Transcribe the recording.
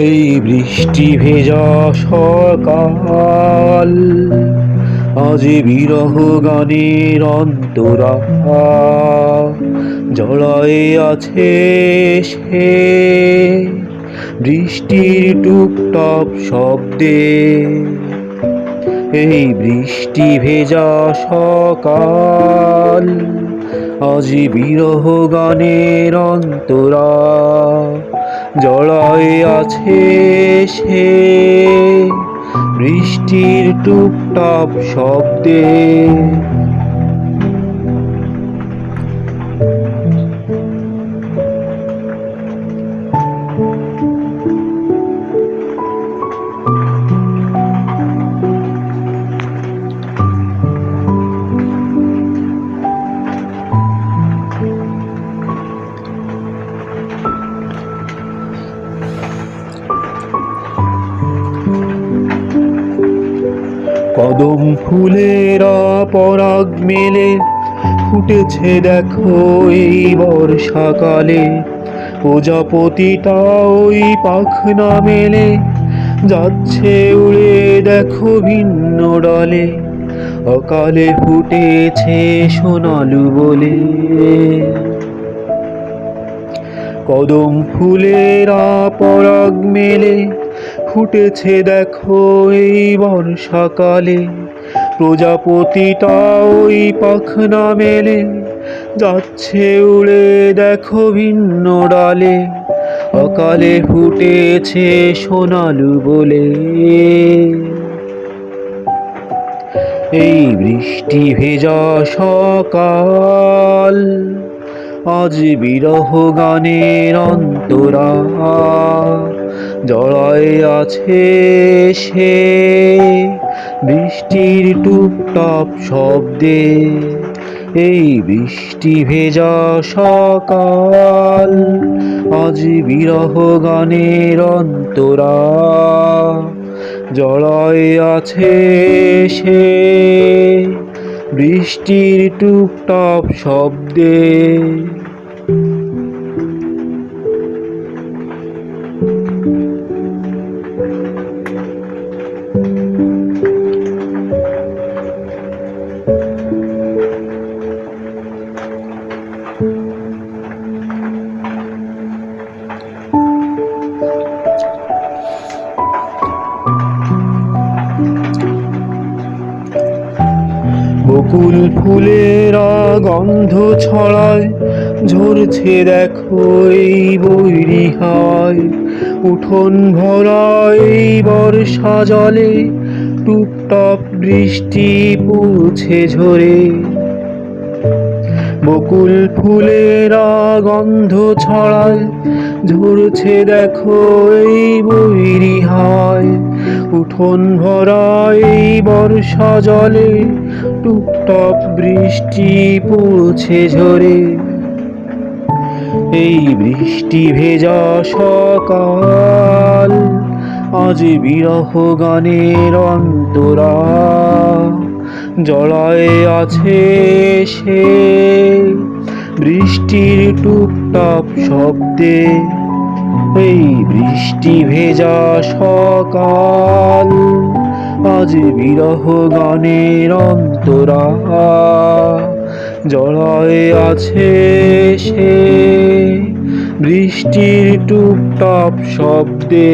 এই বৃষ্টি ভেজা সকাল, আজি বিরহ গানের অন্তরা জড়ায়ে আছে সে বৃষ্টির টুপটাপ শব্দে। এই বৃষ্টি ভেজা সকাল, আজি বিরহ গানের অন্তরা জড়ায়ে আছে সে বৃষ্টির টুপটাপ শব্দে। কদম ফুলেরা পরাগ মেলে ফুটেছে দেখো এই বর্ষাকালে। প্রজাপতিটা ওই পাখনা মেলে যাচ্ছে উড়ে দেখো ভিন্ন ডালে। অকালে ফুটেছে সোনালু বলে। কদম ফুলেরা পরাগ মেলে ফুটেছে দেখো এই বর্ষাকালে। প্রজাপতিটা ওই পাখনা মেলে যাচ্ছে উড়ে দেখো ভিন্ন ডালে। অকালে ফুটেছে সোনালু বলে। এই বৃষ্টি ভেজা সকাল, আজ বিরহ গানের অন্তরা জড়ায়ে আছে সে বৃষ্টির টুপটাপ শব্দে। এই বৃষ্টি ভেজা সকাল, আজ বিরহ গানের অন্তরা জড়ায়ে আছে সে বৃষ্টির টুপটাপ শব্দে। বকুল ফুলেরা গন্ধ ছড়ায় ঝরছে দেখো এই বৈরী হাওয়ায়। উঠোন ভরা এই বর্ষা জলে টুপটাপ বৃষ্টি পড়ছে ঝরে। বকুল ফুলেরা গন্ধ ছড়ায় ঝরছে দেখো এই বৈরী হাওয়ায়। উঠোন ভরা এই বর্ষা জলে টুপটাপ বৃষ্টি পড়ছে ঝরে। এই বৃষ্টি ভেজা সকাল, আজ বিরহ গানের অন্তরা জড়ায়ে আছে সে বৃষ্টির টুপটাপ শব্দে। এই বৃষ্টি ভেজা সকাল, আজ বিরহ গানের অন্তরা জড়ায়ে আছে সে বৃষ্টির টুপটাপ শব্দে।